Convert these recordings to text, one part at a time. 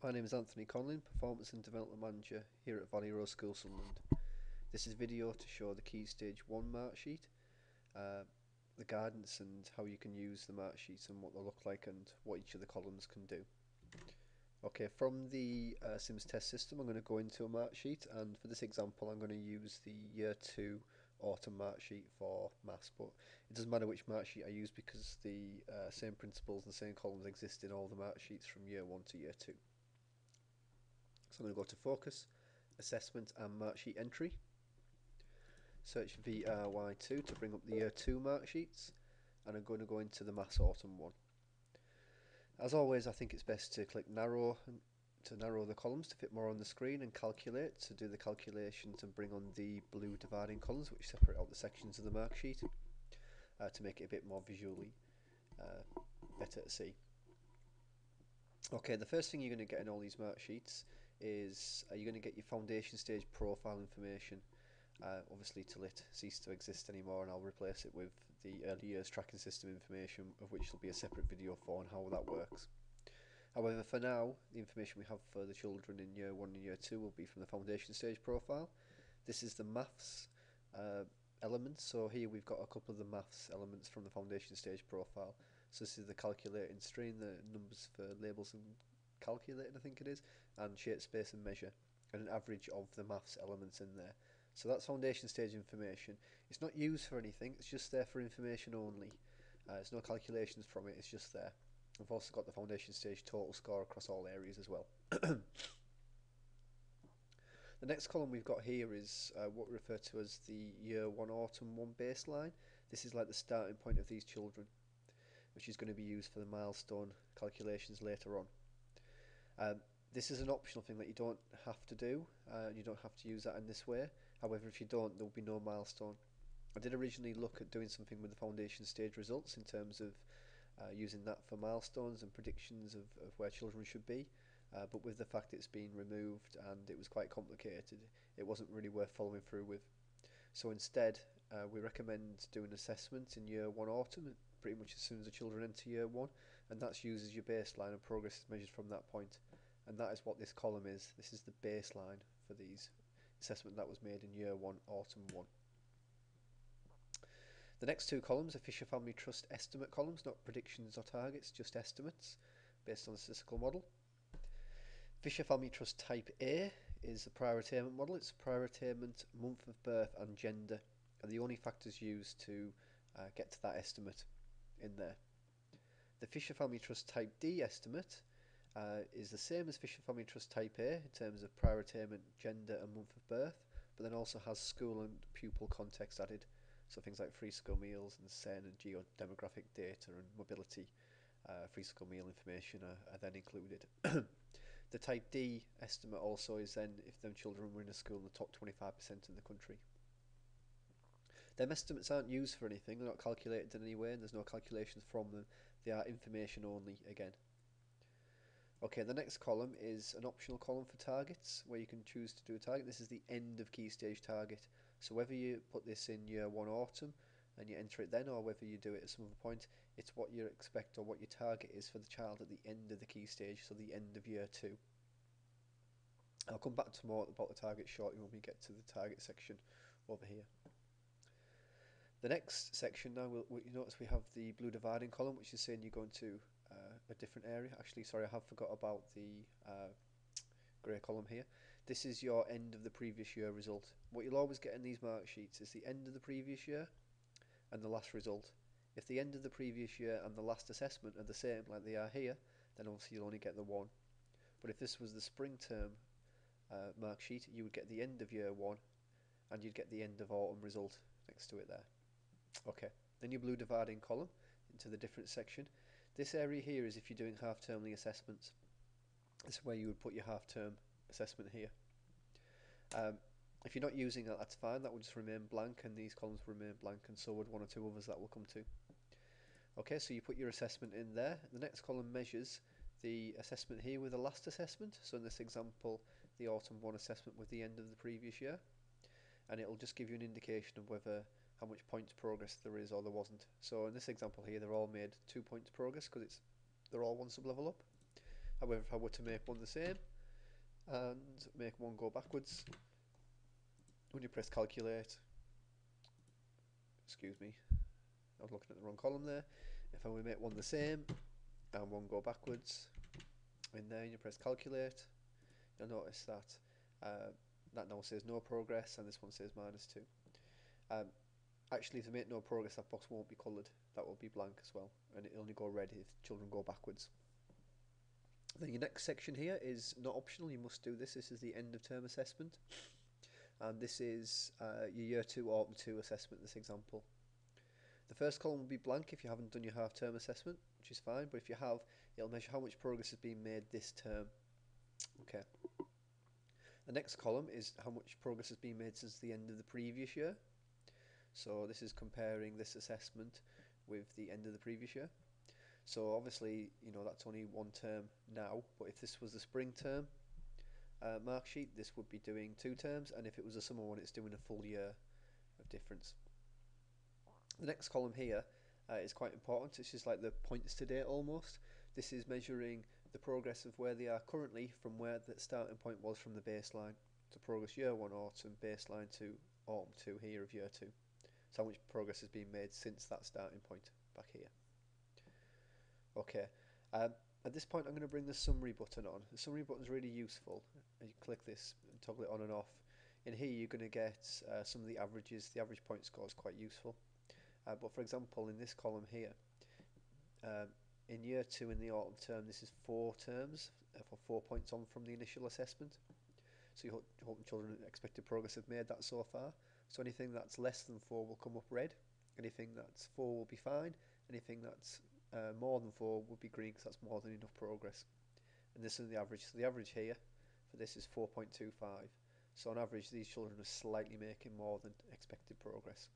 My name is Anthony Conlin, Performance and Development Manager here at Valley Road School, Sunderland. This is video to show the Key Stage 1 mark sheet, the guidance and how you can use the mark sheets and what they look like and what each of the columns can do. Okay, from the Sims test system I'm going to go into a mark sheet, and for this example I'm going to use the Year 2 autumn mark sheet for maths, but it doesn't matter which mark sheet I use because the same principles and same columns exist in all the mark sheets from Year 1 to Year 2. So I'm going to go to Focus, Assessment and Mark Sheet Entry. Search VRY2 to bring up the Year 2 mark sheets, and I'm going to go into the Maths Autumn one. As always, I think it's best to click narrow to narrow the columns to fit more on the screen, and calculate to do the calculations and bring on the blue dividing columns which separate out the sections of the mark sheet to make it a bit more visually better to see. Okay, the first thing you're going to get in all these mark sheets is you're going to get your foundation stage profile information, obviously till it ceases to exist anymore, and I'll replace it with the early years tracking system information, of which there'll be a separate video for on how that works. However, for now, the information we have for the children in Year 1 and Year 2 will be from the foundation stage profile. This is the maths elements, so here we've got a couple of the maths elements from the foundation stage profile. So this is the calculating strain, the numbers for labels and calculating I think it is, and shape, space and measure, and an average of the maths elements in there. So that's foundation stage information. It's not used for anything, it's just there for information only. There's no calculations from it, it's just there. I've also got the foundation stage total score across all areas as well. The next column we've got here is what we refer to as the Year 1 Autumn 1 baseline. This is like the starting point of these children, which is going to be used for the milestone calculations later on. This is an optional thing that you don't have to do, you don't have to use that in this way. However, if you don't, there will be no milestone. I did originally look at doing something with the foundation stage results in terms of using that for milestones and predictions of where children should be, but with the fact it's been removed and it was quite complicated, it wasn't really worth following through with. So instead, we recommend doing assessment in Year 1 Autumn, pretty much as soon as the children enter Year 1, and that's used as your baseline, and progress is measured from that point. And that is what this column is. This is the baseline for these assessment that was made in Year 1 Autumn 1. The next two columns are Fisher Family Trust estimate columns, not predictions or targets, just estimates based on the statistical model. Fisher Family Trust Type A is a prior attainment model. It's prior attainment, month of birth and gender are the only factors used to get to that estimate in there. The Fisher Family Trust Type D estimate is the same as Fisher Family Trust Type A in terms of prior attainment, gender and month of birth, but then also has school and pupil context added. So things like free school meals and SEN and geo-demographic data and mobility free school meal information are then included. The Type D estimate also is then if them children were in a school in the top 25% in the country. Them estimates aren't used for anything, they're not calculated in any way, and there's no calculations from them. They are information only again. Okay, the next column is an optional column for targets, where you can choose to do a target. This is the end of key stage target. So whether you put this in Year 1 Autumn and you enter it then, or whether you do it at some other point, it's what you expect or what your target is for the child at the end of the key stage, so the end of Year 2. I'll come back to more about the target shortly when we get to the target section over here. The next section now, you notice we have the blue dividing column, which is saying you're going to a different area. Actually, sorry, I have forgot about the grey column here. This is your end of the previous year result. What you'll always get in these mark sheets is the end of the previous year and the last result. If the end of the previous year and the last assessment are the same, like they are here, then obviously you'll only get the one. But if this was the spring term mark sheet, you would get the end of Year 1 and you'd get the end of autumn result next to it there. Okay, then your blue dividing column into the different section. This area here is if you're doing half-termly assessments. This is where you would put your half-term assessment here. If you're not using that, that's fine, that will just remain blank and these columns will remain blank, and so would one or two others that we'll come to. Okay, so you put your assessment in there. The next column measures the assessment here with the last assessment. So in this example, the Autumn 1 assessment with the end of the previous year. And it'll just give you an indication of whether how much points progress there is or there wasn't. So in this example here, they're all made 2 points progress because they're all one sub-level up. However, if I were to make one the same and make one go backwards, when you press calculate, excuse me, I was looking at the wrong column there. If I were to make one the same and one go backwards, and then you press calculate, you'll notice that that now says no progress and this one says -2. Um, Actually, to make no progress, that box won't be coloured. That will be blank as well, and it'll only go red if children go backwards. Then your next section here is not optional. You must do this. This is the end of term assessment, and this is your year 2 autumn 2 assessment. This example. The first column will be blank if you haven't done your half-term assessment, which is fine. But if you have, it'll measure how much progress has been made this term. Okay. The next column is how much progress has been made since the end of the previous year. So this is comparing this assessment with the end of the previous year. So obviously, you know, that's only one term now, but if this was the spring term mark sheet, this would be doing 2 terms, and if it was a summer one, it's doing a full year of difference. The next column here is quite important. It's just like the points to date almost. This is measuring the progress of where they are currently from where the starting point was from the baseline. So progress year 1 autumn, baseline to autumn 2 here of year 2. So how much progress has been made since that starting point back here. Okay, at this point I'm going to bring the summary button on. The summary button is really useful. You click this and toggle it on and off. In here you're going to get some of the averages. The average point score is quite useful. But for example, in this column here, in year 2 in the autumn term, this is 4 terms for 4 points on from the initial assessment. So you hope children expected progress have made that so far. So anything that's less than 4 will come up red. Anything that's 4 will be fine. Anything that's more than 4 will be green because that's more than enough progress. And this is the average. So the average here for this is 4.25. So on average, these children are slightly making more than expected progress.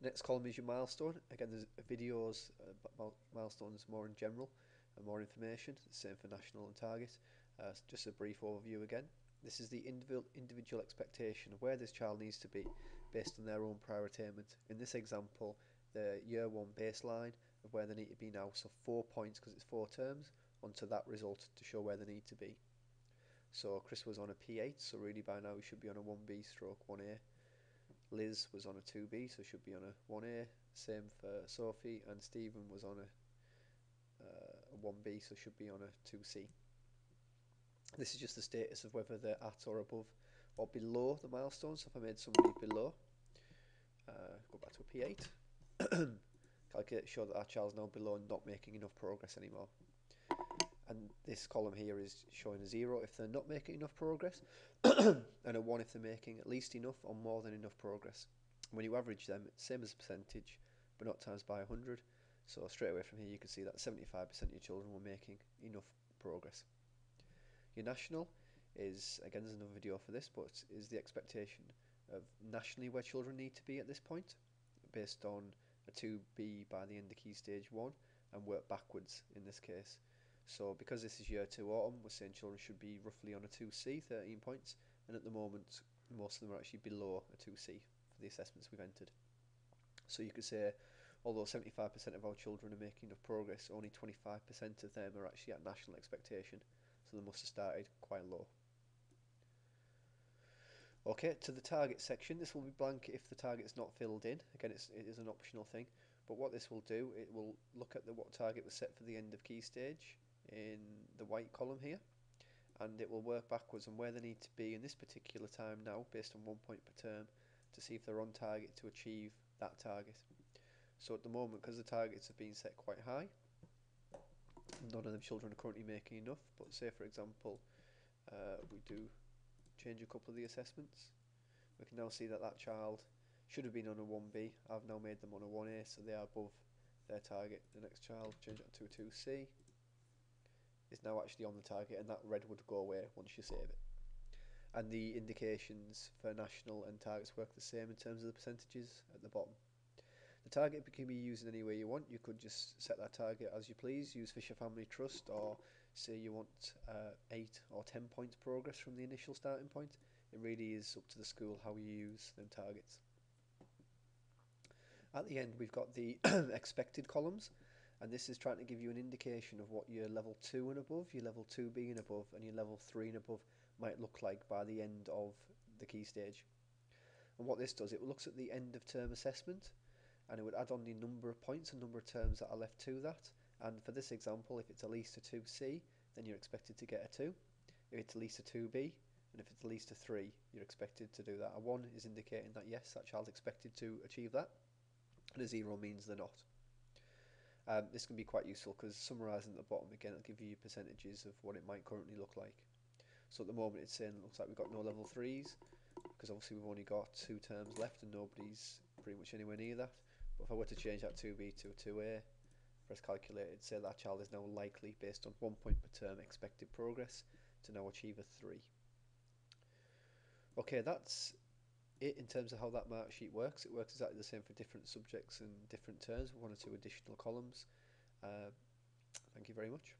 Next column is your milestone. Again, there's videos about milestones more in general and more information. Same for national and target. Just a brief overview again. This is the individual expectation of where this child needs to be based on their own prior attainment. In this example, the year 1 baseline of where they need to be now. So 4 points because it's 4 terms onto that result to show where they need to be. So Chris was on a P8, so really by now he should be on a 1B stroke 1A. Liz was on a 2B, so should be on a 1A. Same for Sophie, and Stephen was on a 1B, so should be on a 2C. This is just the status of whether they're at or above or below the milestone. So if I made somebody below, go back to a P8, calculate, show that our child's now below and not making enough progress anymore. And this column here is showing a 0 if they're not making enough progress, and a 1 if they're making at least enough or more than enough progress. When you average them, it's same as a percentage, but not times by 100. So straight away from here, you can see that 75% of your children were making enough progress. Your national is, again, there's another video for this, but is the expectation of nationally where children need to be at this point, based on a 2B by the end of Key Stage 1, and work backwards in this case. So because this is year 2 autumn, we're saying children should be roughly on a 2C, 13 points, and at the moment most of them are actually below a 2C for the assessments we've entered. So you could say, although 75% of our children are making enough progress, only 25% of them are actually at national expectation, so they must have started quite low. Okay, to the target section, this will be blank if the target's not filled in. Again, it is an optional thing, but what this will do, it will look at what target was set for the end of Key Stage in the white column here, and it will work backwards on where they need to be in this particular time now based on 1 point per term to see if they're on target to achieve that target. So at the moment, because the targets have been set quite high, none of the children are currently making enough, but say for example we do change a couple of the assessments, we can now see that that child should have been on a 1B. I've now made them on a 1A, so they are above their target. The next child, change that to a 2C, is now actually on the target, and that red would go away once you save it. And the indications for national and targets work the same in terms of the percentages at the bottom. The target can be used in any way you want. You could just set that target as you please, use Fisher Family Trust, or say you want 8 or 10 points progress from the initial starting point. It really is up to the school how you use them targets. At the end we've got the expected columns, And this is trying to give you an indication of what your level 2 and above, your level 2B and above, and your level 3 and above might look like by the end of the key stage. And what this does, it looks at the end of term assessment, and it would add on the number of points and number of terms that are left to that. And for this example, if it's at least a 2C, then you're expected to get a 2. If it's at least a 2B, and if it's at least a 3, you're expected to do that. A 1 is indicating that yes, that child's expected to achieve that, and a 0 means they're not. This can be quite useful because summarising at the bottom again, it'll give you percentages of what it might currently look like. So at the moment it's saying it looks like we've got no level 3s, because obviously we've only got 2 terms left and nobody's pretty much anywhere near that. But if I were to change that 2B to a 2A, press calculate, it'd say that child is now likely, based on 1 point per term expected progress, to now achieve a 3. Okay, that's it in terms of how that mark sheet works. It works exactly the same for different subjects and different terms with 1 or 2 additional columns. Thank you very much.